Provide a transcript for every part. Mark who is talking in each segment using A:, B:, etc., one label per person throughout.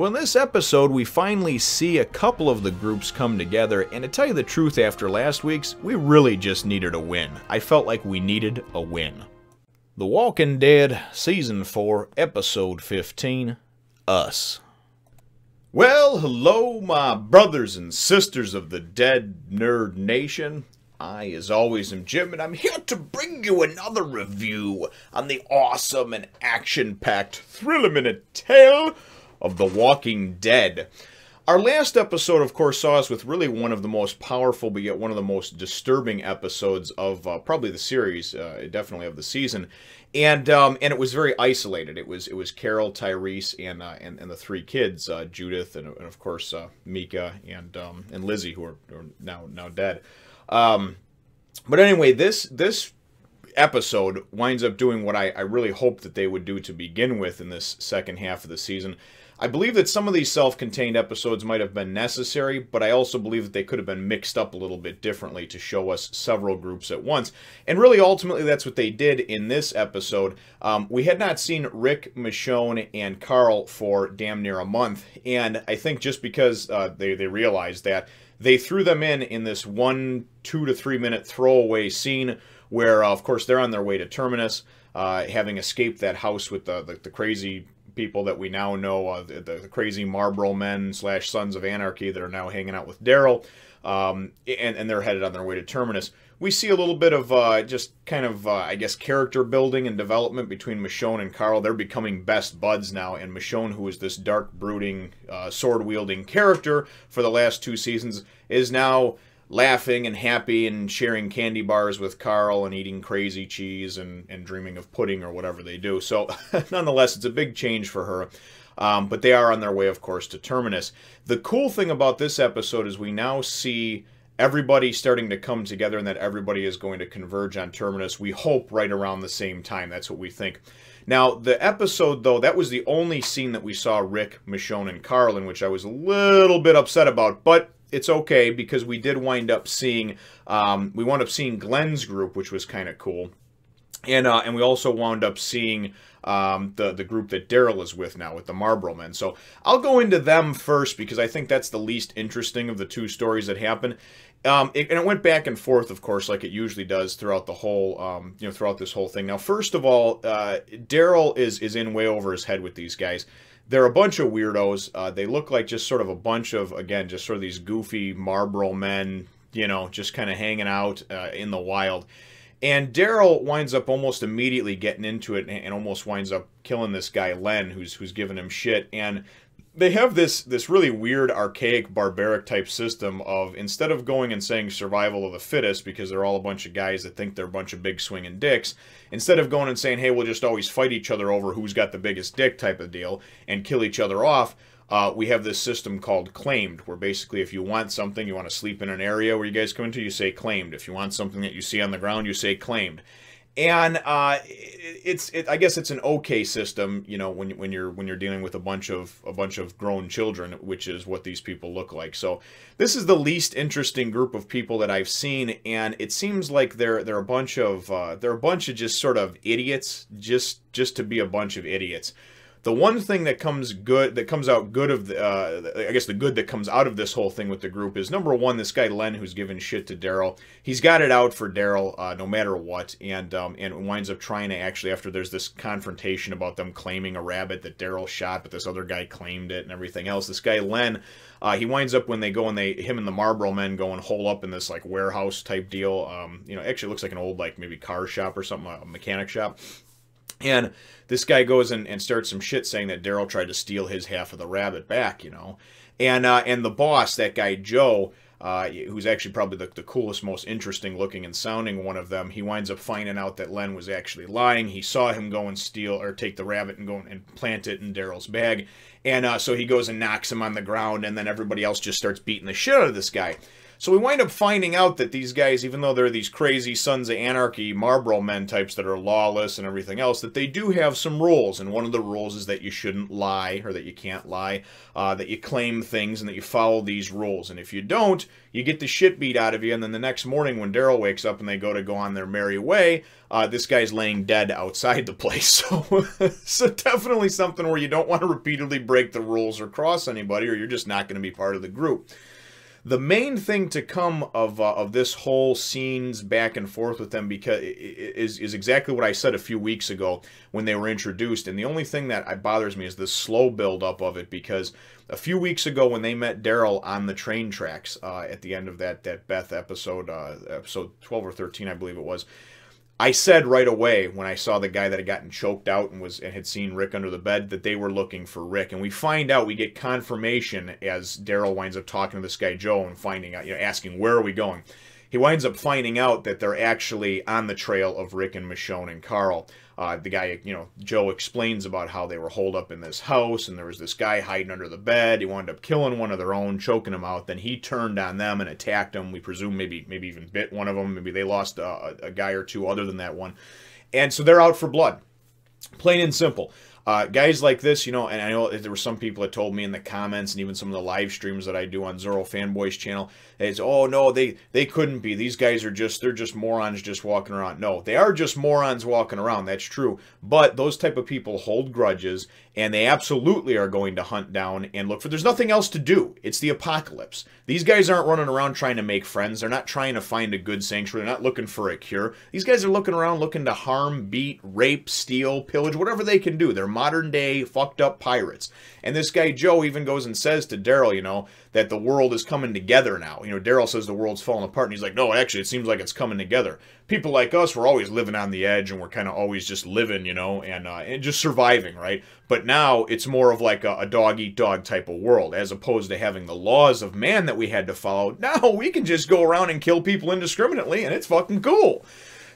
A: Well, in this episode, we finally see a couple of the groups come together, and to tell you the truth, after last week's, we really just needed a win. I felt like we needed a win. The Walking Dead, Season 4, Episode 15, Us. Well, hello, my brothers and sisters of the Dead Nerd Nation. I, as always, am Jim, and I'm here to bring you another review on the awesome and action-packed thriller-minute tale of The Walking Dead. Our last episode, of course, saw us with really one of the most powerful, but yet one of the most disturbing episodes of probably the series, definitely of the season, and it was very isolated. It was Carol, Tyrese, and the three kids, Judith, and of course Mika and Lizzie, who are now dead. But anyway, this episode winds up doing what I really hoped that they would do to begin with in this second half of the season. I believe that some of these self-contained episodes might have been necessary, but I also believe that they could have been mixed up a little bit differently to show us several groups at once. And really, ultimately, that's what they did in this episode. We had not seen Rick, Michonne, and Carl for damn near a month, and I think just because they realized that, they threw them in this 1 2 to 3 minute throwaway scene where, of course, they're on their way to Terminus, having escaped that house with the crazy people that we now know, the crazy Marlboro men / Sons of Anarchy that are now hanging out with Daryl, and they're headed on their way to Terminus. We see a little bit of just kind of, I guess, character building and development between Michonne and Carl. They're becoming best buds now, and Michonne, who is this dark, brooding, sword-wielding character for the last 2 seasons, is now laughing and happy and sharing candy bars with Carl and eating crazy cheese and dreaming of pudding or whatever they do. So, nonetheless, it's a big change for her. But they are on their way, of course, to Terminus. The cool thing about this episode is we now see everybody starting to come together and that everybody is going to converge on Terminus, we hope, right around the same time. That's what we think. Now, the episode, though, that was the only scene that we saw Rick, Michonne, and Carl in, which I was a little bit upset about, but it's okay, because we did wind up seeing, Glenn's group, which was kind of cool. And we also wound up seeing the group that Daryl is with now, with the Marlboro men. So I'll go into them first, because I think that's the least interesting of the 2 stories that happen. And it went back and forth, of course, like it usually does throughout the whole, throughout this whole thing. Now, first of all, Daryl is in way over his head with these guys. They're a bunch of weirdos. They look like just sort of a bunch of, again, just sort of these goofy Marlboro men, just kind of hanging out in the wild. And Daryl winds up almost immediately getting into it and almost winds up killing this guy, Len, who's giving him shit. And they have this really weird, archaic, barbaric type system of, instead of going and saying survival of the fittest, because they're all a bunch of guys that think they're a bunch of big swinging dicks, instead of going and saying, hey, we'll just always fight each other over who's got the biggest dick type of deal and kill each other off, we have this system called claimed, where basically if you want something, you want to sleep in an area where you guys come into, you say claimed. If you want something that you see on the ground, you say claimed. And I guess it's an okay system, when you're dealing with a bunch of grown children, which is what these people look like. So this is the least interesting group of people that I've seen, and it seems like they're a bunch of just sort of idiots, just to be a bunch of idiots. The one thing that comes out good of the, I guess the good that comes out of this whole thing with the group is, number one, this guy Len, who's giving shit to Daryl. He's got it out for Daryl no matter what, and winds up trying to actually, after there's this confrontation about them claiming a rabbit that Daryl shot, but this other guy claimed it and everything else. This guy Len, he winds up, when they go and him and the Marlboro men go and hole up in this like warehouse type deal. Actually it looks like an old maybe car shop or something, a mechanic shop. And this guy goes and starts some shit saying that Daryl tried to steal his half of the rabbit back, And the boss, that guy Joe, who's actually probably the coolest, most interesting looking and sounding one of them, he winds up finding out that Len was actually lying. He saw him go and steal, or take the rabbit and go and plant it in Daryl's bag. And so he goes and knocks him on the ground, and then everybody else just starts beating the shit out of this guy. So we wind up finding out that these guys, even though they're these crazy Sons of Anarchy, Marlboro men types that are lawless and everything else, that they do have some rules. And one of the rules is that you shouldn't lie, or that you can't lie, that you claim things, and that you follow these rules. And if you don't, you get the shit beat out of you, and then the next morning when Daryl wakes up and they go on their merry way, this guy's laying dead outside the place. So definitely something where you don't want to repeatedly break the rules or cross anybody, or you're just not going to be part of the group. The main thing to come of this whole scenes back and forth with them is exactly what I said a few weeks ago when they were introduced. And the only thing that bothers me is the slow build-up of it, because a few weeks ago when they met Daryl on the train tracks at the end of that Beth episode, episode 12 or 13, I believe it was, I said right away when I saw the guy that had gotten choked out and had seen Rick under the bed that they were looking for Rick. And we find out, we get confirmation as Daryl winds up talking to this guy Joe and finding out, asking, where are we going? He winds up finding out that they're actually on the trail of Rick and Michonne and Carl. The guy, Joe explains about how they were holed up in this house, and there was this guy hiding under the bed. He wound up killing one of their own, choking him out. Then he turned on them and attacked them. We presume maybe even bit one of them. Maybe they lost a guy or two other than that one. And so they're out for blood. Plain and simple. Guys like this, and I know there were some people that told me in the comments and even some of the live streams that I do on Zorro Fanboys channel, it's, oh no, they couldn't be. These guys are they're just morons just walking around. No, they are just morons walking around. That's true. But those type of people hold grudges, and they absolutely are going to hunt down and look for. There's nothing else to do. It's the apocalypse. These guys aren't running around trying to make friends. They're not trying to find a good sanctuary. They're not looking for a cure. These guys are looking around looking to harm, beat, rape, steal, pillage, whatever they can do. They're modern day fucked up pirates. And this guy Joe even goes and says to Daryl, that the world is coming together now. Daryl says the world's falling apart, and he's like, no, actually, it seems like it's coming together. People like us, we're always living on the edge, and we're kind of always just living, and just surviving, right? But now it's more of like a dog-eat-dog type of world, as opposed to having the laws of man that we had to follow. Now we can just go around and kill people indiscriminately, and it's fucking cool.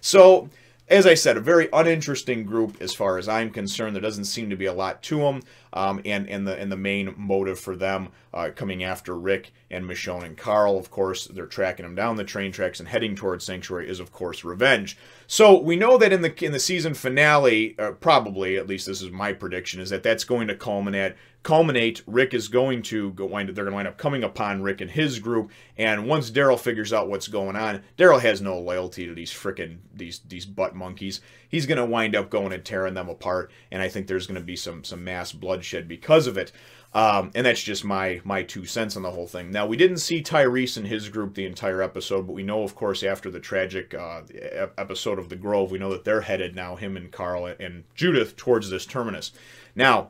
A: So, as I said, a very uninteresting group as far as I'm concerned. There doesn't seem to be a lot to them, and the main motive for them coming after Rick and Michonne and Carl, of course, they're tracking them down the train tracks and heading towards Sanctuary, is of course revenge. So we know that in the season finale, probably, at least this is my prediction, is that that's going to culminate. Rick is going to they're going to wind up coming upon Rick and his group, and once Daryl figures out what's going on, Daryl has no loyalty to these frickin' these butt monkeys. He's going to wind up going and tearing them apart, and I think there's going to be some mass bloodshed because of it. And that's just my 2 cents on the whole thing. Now, we didn't see Tyrese and his group the entire episode, but we know, of course, after the tragic episode of the Grove, we know that they're headed now, him and Carl and Judith, towards this terminus. Now,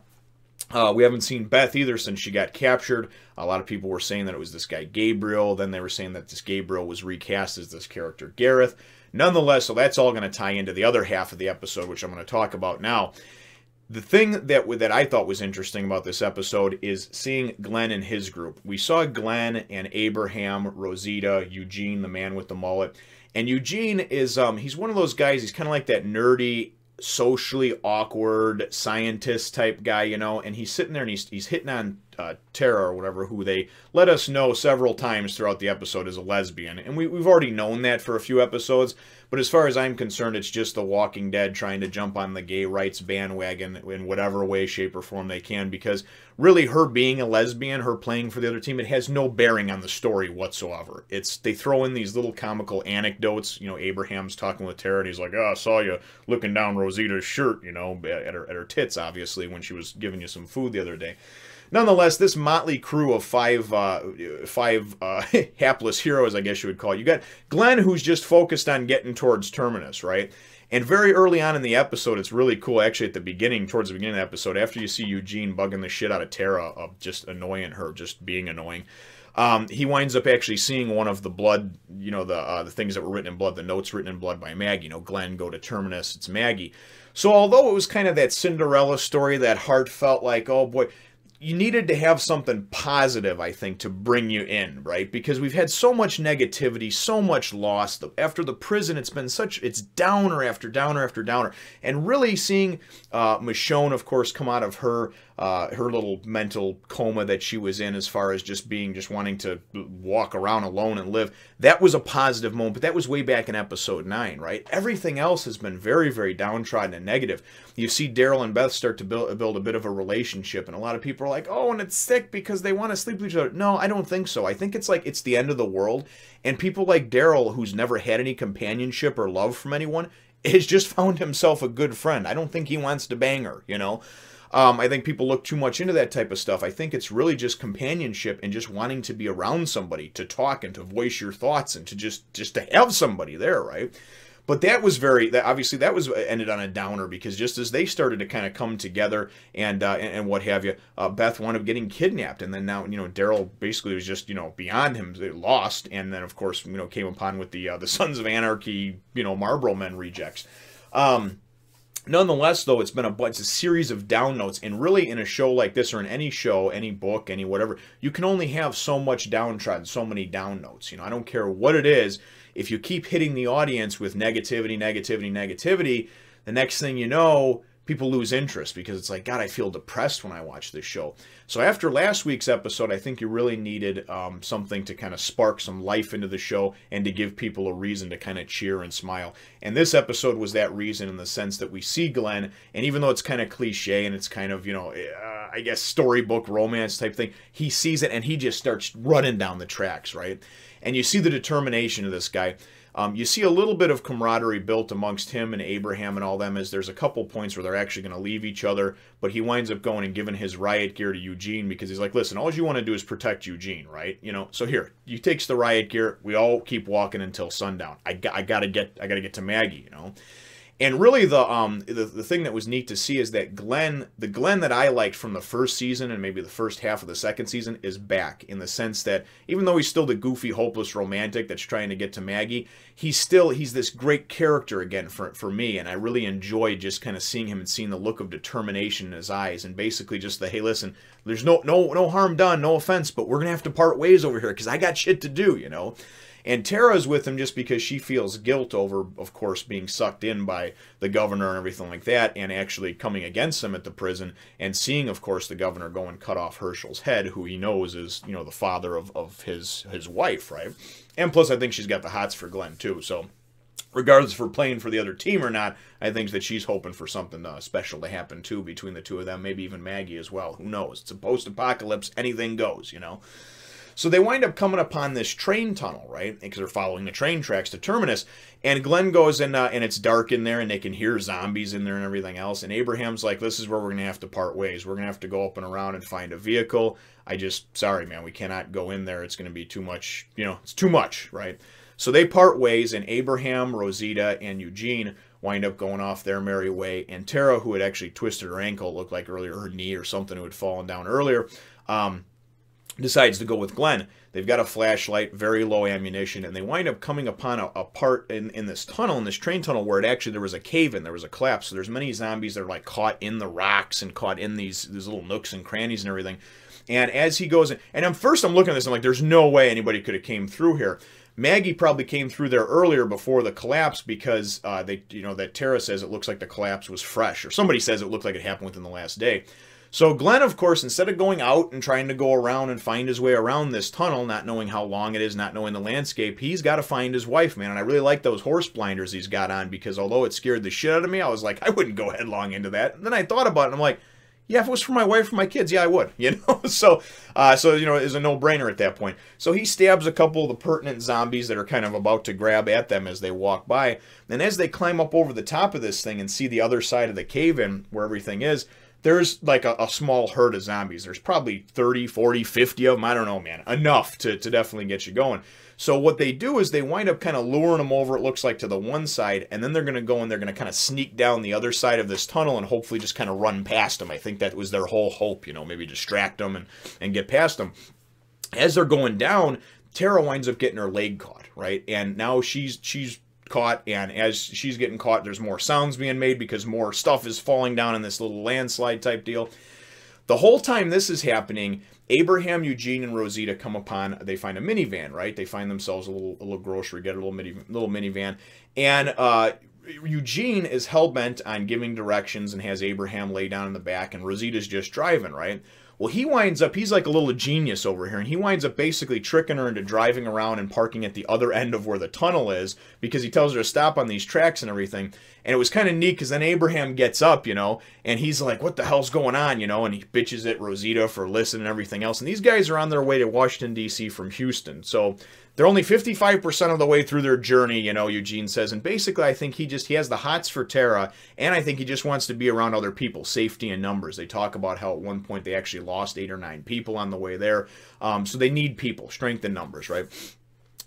A: we haven't seen Beth either since she got captured. A lot of people were saying that it was this guy Gabriel. Then they were saying that this Gabriel was recast as this character Gareth. Nonetheless, so that's all going to tie into the other half of the episode, which I'm going to talk about now. The thing that I thought was interesting about this episode is seeing Glenn and his group. We saw Glenn and Abraham, Rosita, Eugene, the man with the mullet. And Eugene is, he's one of those guys, he's kind of like that nerdy, socially awkward scientist type guy, and he's sitting there and he's hitting on Tara or whatever, who they let us know several times throughout the episode is a lesbian. And we've already known that for a few episodes, but as far as I'm concerned, it's just The Walking Dead trying to jump on the gay rights bandwagon in whatever way, shape, or form they can, because really her being a lesbian, her playing for the other team, it has no bearing on the story whatsoever. They throw in these little comical anecdotes. Abraham's talking with Tara, and he's like, oh, I saw you looking down Rosita's shirt, at her tits, obviously, when she was giving you some food the other day. Nonetheless, this motley crew of five hapless heroes, I guess you would call it. You got Glenn, who's just focused on getting towards Terminus, right? And very early on in the episode, it's really cool, actually, at the beginning, towards the beginning of the episode, after you see Eugene bugging the shit out of Tara, of just annoying her, just being annoying, he winds up actually seeing one of the blood, the things that were written in blood, the notes written in blood by Maggie. Glenn, go to Terminus, it's Maggie. So although it was kind of that Cinderella story, that heartfelt, like, oh boy, you needed to have something positive, I think, to bring you in, right? Because we've had so much negativity, so much loss. After the prison, it's downer after downer after downer. And really seeing Michonne, of course, come out of her her little mental coma that she was in, as far as just wanting to walk around alone and live. That was a positive moment, but that was way back in episode 9, right? Everything else has been very, very downtrodden and negative. You see Daryl and Beth start to build a bit of a relationship, and a lot of people are like, oh, and it's sick because they want to sleep with each other. No, I don't think so. I think it's like it's the end of the world, and people like Daryl, who's never had any companionship or love from anyone, has just found himself a good friend. I don't think he wants to bang her, you know? I think people look too much into that type of stuff. I think it's really just companionship and just wanting to be around somebody, to talk and to voice your thoughts and to just to have somebody there, right? But that was obviously that was ended on a downer, because just as they started to kind of come together and what have you, Beth wound up getting kidnapped, and then now, you know, Daryl basically was just, you know, beyond him, lost, and then of course, you know, came upon with the Sons of Anarchy, you know, Marlboro Men rejects. Nonetheless, though, it's been a series of down notes, and really in a show like this, or in any show, any book, any whatever, you can only have so much downtrodden, so many down notes. You know, I don't care what it is. If you keep hitting the audience with negativity, negativity, negativity, the next thing you know, people lose interest, because it's like, God, I feel depressed when I watch this show. So after last week's episode, I think you really needed something to kind of spark some life into the show and to give people a reason to kind of cheer and smile. And this episode was that reason, in the sense that we see Glen, and even though it's kind of cliche and it's kind of, you know, I guess storybook romance type thing, he sees it and he just starts running down the tracks, right? And you see the determination of this guy. You see a little bit of camaraderie built amongst him and Abraham and all them, as there's a couple points where they're actually going to leave each other, but he winds up going and giving his riot gear to Eugene, because he's like, listen, all you want to do is protect Eugene, right? You know, so here, you takes the riot gear, we all keep walking until sundown. I gotta get to Maggie, you know? And really, the thing that was neat to see is that the Glen that I liked from the first season and maybe the first half of the second season is back, in the sense that even though he's still the goofy, hopeless romantic that's trying to get to Maggie, he's this great character again for me, and I really enjoyed just kind of seeing him and seeing the look of determination in his eyes, and basically just the, hey, listen, there's no harm done, no offense, but we're gonna have to part ways over here because I got shit to do, you know. And Tara's with him just because she feels guilt over, of course, being sucked in by the governor and everything like that, and actually coming against him at the prison, and seeing, of course, the governor go and cut off Herschel's head, who he knows is, you know, the father of his wife, right? And plus, I think she's got the hots for Glen, too, so regardless if we're playing for the other team or not, I think that she's hoping for something special to happen, too, between the two of them, maybe even Maggie as well. Who knows? It's a post-apocalypse, anything goes, you know? So they wind up coming upon this train tunnel, right? Because they're following the train tracks to Terminus. And Glen goes in, and it's dark in there, and they can hear zombies in there and everything else. And Abraham's like, this is where we're going to have to part ways. We're going to have to go up and around and find a vehicle. Sorry, man, we cannot go in there. It's going to be too much, you know, it's too much, right? So they part ways, and Abraham, Rosita, and Eugene wind up going off their merry way. And Tara, who had actually twisted her ankle, looked like earlier her knee or something, who had fallen down earlier, decides to go with Glen. They've got a flashlight, very low ammunition, and they wind up coming upon a part in this tunnel, in this train tunnel, where there was a cave-in, there was a collapse. So there's many zombies that are like caught in the rocks and caught in these little nooks and crannies and everything. And as he goes in, and I'm looking at this, I'm like, there's no way anybody could have came through here. Maggie probably came through there earlier before the collapse, because that Tara says it looks like the collapse was fresh, or somebody says it looked like it happened within the last day. So Glen, of course, instead of going out and trying to go around and find his way around this tunnel, not knowing how long it is, not knowing the landscape, he's got to find his wife, man. And I really like those horse blinders he's got on, because although it scared the shit out of me, I was like, I wouldn't go headlong into that. And then I thought about it, and I'm like, yeah, if it was for my wife or my kids, yeah, I would, you know? So you know, it's a no-brainer at that point. So he stabs a couple of the pertinent zombies that are kind of about to grab at them as they walk by. And as they climb up over the top of this thing and see the other side of the cave-in where everything is, there's like a small herd of zombies. There's probably 30, 40, 50 of them. I don't know, man. Enough to definitely get you going. So what they do is they wind up kind of luring them over, it looks like, to the one side, and then they're going to go and they're going to kind of sneak down the other side of this tunnel and hopefully just kind of run past them. I think that was their whole hope, you know, maybe distract them and get past them. As they're going down, Tara winds up getting her leg caught, right? And now she's caught, and as she's getting caught, there's more sounds being made because more stuff is falling down in this little landslide type deal. The whole time this is happening, Abraham, Eugene, and Rosita come upon, they find a minivan, right? They find themselves a little grocery, get a little minivan. And Eugene is hell-bent on giving directions and has Abraham lay down in the back, and Rosita's just driving, right? Well, he winds up, he's like a little genius over here, and he winds up basically tricking her into driving around and parking at the other end of where the tunnel is, because he tells her to stop on these tracks and everything. And it was kind of neat, because then Abraham gets up, you know, and he's like, what the hell's going on, you know, and he bitches at Rosita for listening and everything else. And these guys are on their way to Washington, D.C. from Houston, so they're only 55% of the way through their journey, you know, Eugene says. And basically, I think he has the hots for Tara, and I think he just wants to be around other people, safety in numbers. They talk about how at one point they actually lost 8 or 9 people on the way there. So they need people, strength in numbers, right?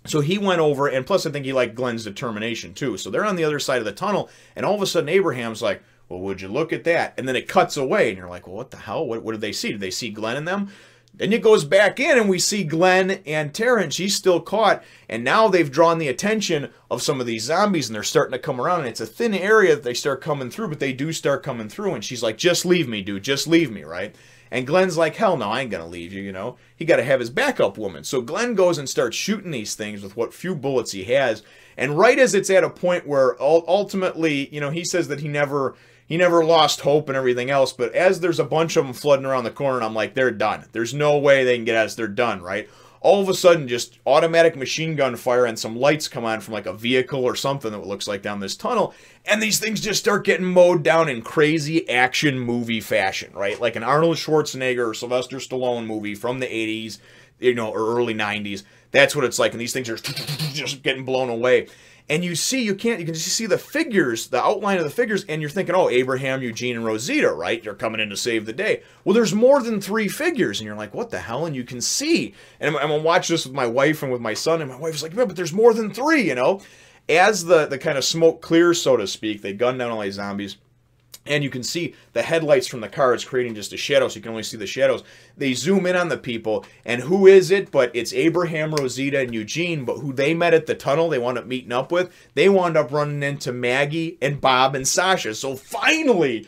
A: So he went over, and plus I think he liked Glen's determination too. So they're on the other side of the tunnel, and all of a sudden Abraham's like, well, would you look at that? And then it cuts away, and you're like, well, what the hell? What did they see? Did they see Glen in them? Then it goes back in, and we see Glen and Tara, and she's still caught. And now they've drawn the attention of some of these zombies, and they're starting to come around. And it's a thin area that they start coming through, but they do start coming through. And she's like, just leave me, dude. Just leave me, right? And Glen's like, hell no, I ain't going to leave you, you know. He got to have his backup woman. So Glen goes and starts shooting these things with what few bullets he has. And right as it's at a point where ultimately, you know, he says that he never lost hope and everything else, but as there's a bunch of them flooding around the corner, I'm like, they're done. There's no way they can get us. They're done, right? All of a sudden, just automatic machine gun fire and some lights come on from like a vehicle or something that looks like down this tunnel, and these things just start getting mowed down in crazy action movie fashion, right? Like an Arnold Schwarzenegger or Sylvester Stallone movie from the 80s, you know, or early 90s. That's what it's like, and these things are just getting blown away. And you can just see the figures, the outline of the figures, and you're thinking, oh, Abraham, Eugene, and Rosita, right? You're coming in to save the day. Well, there's more than 3 figures, and you're like, what the hell? And you can see. And I'm going to watch this with my wife and with my son, and my wife's like, yeah, but there's more than 3, you know? As the kind of smoke clears, so to speak, they gun down all these zombies. And you can see the headlights from the car is creating just a shadow, so you can only see the shadows. They zoom in on the people, and who is it? But it's Abraham, Rosita, and Eugene, but who they met at the tunnel, they wound up meeting up with, they wound up running into Maggie and Bob and Sasha. So finally,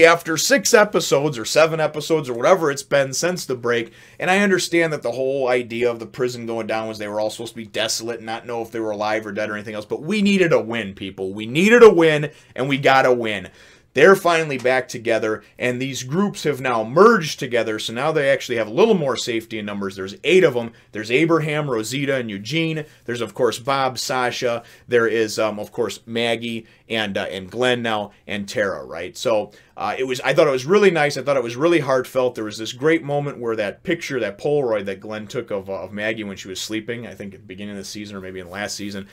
A: after 6 episodes or 7 episodes or whatever it's been since the break, and I understand that the whole idea of the prison going down was they were all supposed to be desolate and not know if they were alive or dead or anything else, but we needed a win, people. We needed a win, and we got a win. They're finally back together, and these groups have now merged together, so now they actually have a little more safety in numbers. There's 8 of them. There's Abraham, Rosita, and Eugene. There's, of course, Bob, Sasha. There is, of course, Maggie and Glen now, and Tara, right? So I thought it was really nice. I thought it was really heartfelt. There was this great moment where that picture, that Polaroid that Glen took of Maggie when she was sleeping, I think at the beginning of the season or maybe in the last season,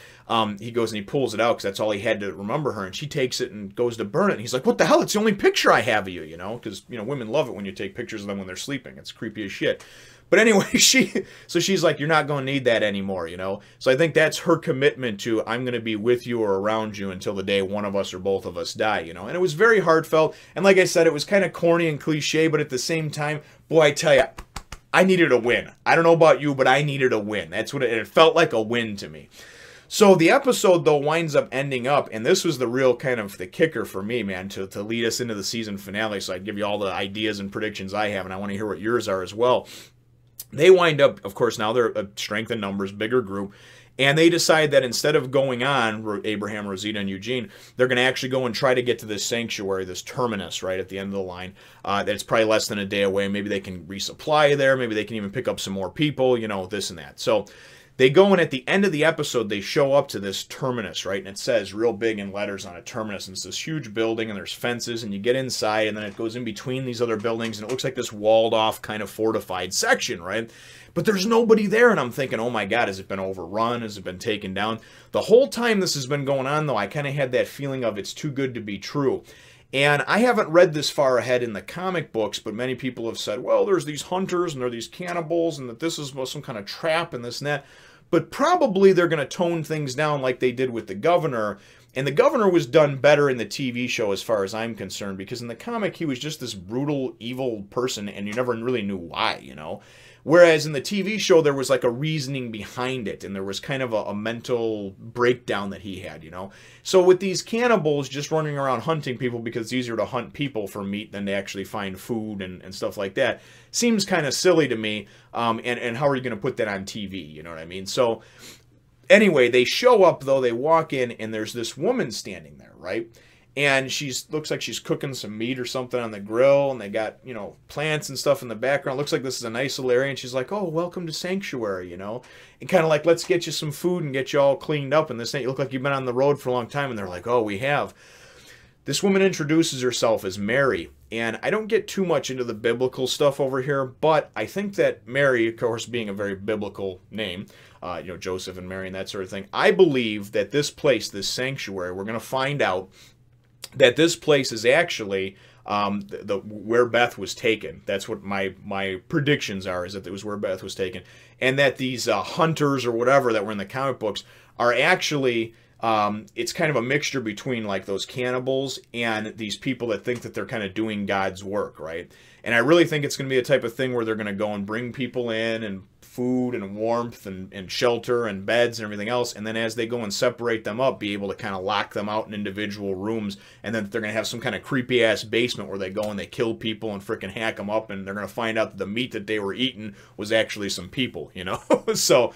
A: he goes and he pulls it out because that's all he had to remember her, and she takes it and goes to burn it, and he's like, what the hell? It's the only picture I have of you, you know, because, you know, women love it when you take pictures of them when they're sleeping. It's creepy as shit. But anyway, she's like, you're not going to need that anymore, you know? So I think that's her commitment to, I'm going to be with you or around you until the day one of us or both of us die, you know? And it was very heartfelt. And like I said, it was kind of corny and cliche, but at the same time, boy, I tell you, I needed a win. I don't know about you, but I needed a win. That's what it felt like, a win to me. So the episode, though, winds up ending up, and this was the real kind of the kicker for me, man, to lead us into the season finale. So I'd give you all the ideas and predictions I have, and I want to hear what yours are as well. They wind up, of course, now they're a strength in numbers, bigger group, and they decide that instead of going on, Abraham, Rosita, and Eugene, they're going to actually go and try to get to this sanctuary, this terminus, right at the end of the line. That's probably less than a day away. Maybe they can resupply there. Maybe they can even pick up some more people, you know, this and that. So they go, and at the end of the episode, they show up to this terminus, right? And it says real big in letters on a terminus. And it's this huge building, and there's fences, and you get inside, and then it goes in between these other buildings, and it looks like this walled-off kind of fortified section, right? But there's nobody there, and I'm thinking, oh my God, has it been overrun? Has it been taken down? The whole time this has been going on, though, I kind of had that feeling of it's too good to be true. And I haven't read this far ahead in the comic books, but many people have said, well, there's these hunters, and there are these cannibals, and that this is some kind of trap, and this and that. But probably they're going to tone things down like they did with the governor. And the governor was done better in the TV show as far as I'm concerned, because in the comic he was just this brutal, evil person, and you never really knew why, you know. Whereas in the TV show there was like a reasoning behind it, and there was kind of a mental breakdown that he had, you know. So with these cannibals just running around hunting people because it's easier to hunt people for meat than to actually find food and stuff like that, seems kind of silly to me. And how are you going to put that on TV, you know what I mean? So Anyway, they show up, though. They walk in, and there's this woman standing there, right? And looks like she's cooking some meat or something on the grill, and they got, you know, plants and stuff in the background. Looks like this is a nice little area, and she's like, oh, welcome to Sanctuary, you know? And kind of like, let's get you some food and get you all cleaned up, and this ain't, you look like you've been on the road for a long time, and they're like, oh, we have. This woman introduces herself as Mary, and I don't get too much into the biblical stuff over here, but I think that Mary, of course, being a very biblical name, you know, Joseph and Mary and that sort of thing, I believe that this place, this sanctuary, we're going to find out that this place is actually where Beth was taken. That's what my predictions are, is that it was where Beth was taken. And that these hunters or whatever that were in the comic books are actually, it's kind of a mixture between like those cannibals and these people that think that they're kind of doing God's work, right? And I really think it's going to be a type of thing where they're going to go and bring people in and food and warmth and shelter and beds and everything else, and then as they go and separate them up, be able to kind of lock them out in individual rooms, and then they're going to have some kind of creepy ass basement where they go and they kill people and freaking hack them up, and they're going to find out that the meat that they were eating was actually some people, you know? So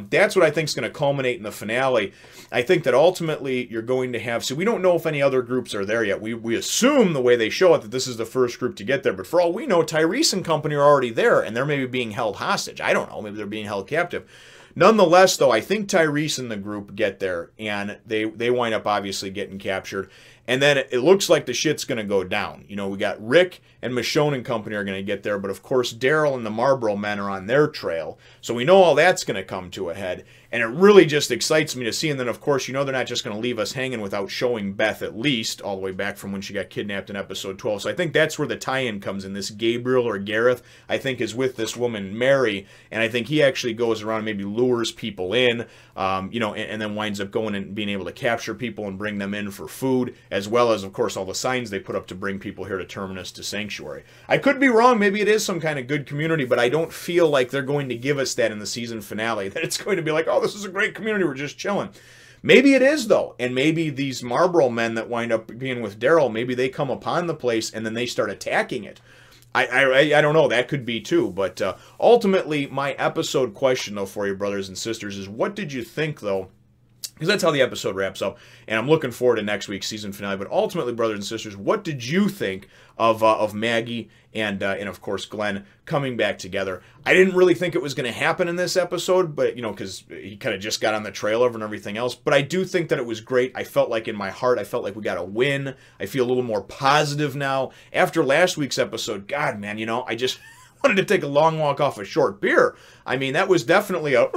A: that's what I think is going to culminate in the finale. I think that ultimately you're going to have, so we don't know if any other groups are there yet. We assume the way they show it that this is the first group to get there, but for all we know, Tyrese and company are already there, and they're maybe being held hostage. I don't know, maybe they're being held captive. Nonetheless, though, I think Tyrese and the group get there, and they wind up obviously getting captured. And then it looks like the shit's going to go down. You know, we got Rick and Michonne and company are going to get there, but of course Daryl and the Marlboro men are on their trail. So we know all that's going to come to a head. And it really just excites me to see. And then, of course, you know they're not just going to leave us hanging without showing Beth at least, all the way back from when she got kidnapped in episode 12. So I think that's where the tie-in comes in. This Gabriel or Gareth, I think, is with this woman, Mary. And I think he actually goes around and maybe lures people in, you know, and then winds up going and being able to capture people and bring them in for food, as well as, of course, all the signs they put up to bring people here to Terminus, to Sanctuary. I could be wrong. Maybe it is some kind of good community, but I don't feel like they're going to give us that in the season finale, that it's going to be like, oh, this is a great community, we're just chilling. Maybe it is, though, and maybe these Marlboro men that wind up being with Daryl, maybe they come upon the place and then they start attacking it. I don't know, that could be too, but ultimately, my episode question, though, for you, brothers and sisters, is what did you think, though? Because that's how the episode wraps up, and I'm looking forward to next week's season finale. But ultimately, brothers and sisters, what did you think of Maggie and of course Glenn coming back together? I didn't really think it was going to happen in this episode, but you know, because he kind of just got on the trail over and everything else. But I do think that it was great. I felt like in my heart, I felt like we got a win. I feel a little more positive now after last week's episode. God, man, you know, I just wanted to take a long walk off a short beer. I mean, that was definitely a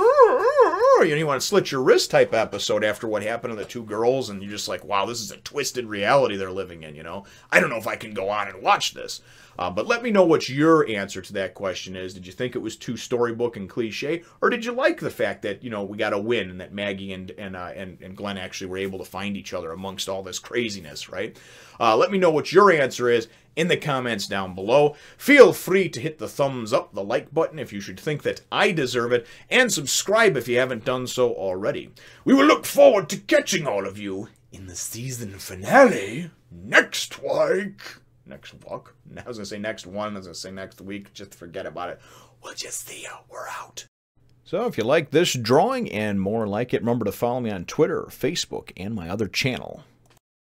A: you want to slit your wrist type episode after what happened to the two girls, and you're just like, wow, this is a twisted reality they're living in, you know? I don't know if I can go on and watch this. But let me know what your answer to that question is. Did you think it was too storybook and cliche, or did you like the fact that, you know, we got a win and that Maggie and Glenn actually were able to find each other amongst all this craziness, right? Let me know what your answer is in the comments down below. Feel free to hit the thumbs up, the like button if you should think that I deserve it, and subscribe if you haven't done so already. We will look forward to catching all of you in the season finale next week. Next walk? I was going to say next one. I was going to say next week. Just forget about it. We'll just see you. We're out. So if you like this drawing and more like it, remember to follow me on Twitter, Facebook, and my other channel.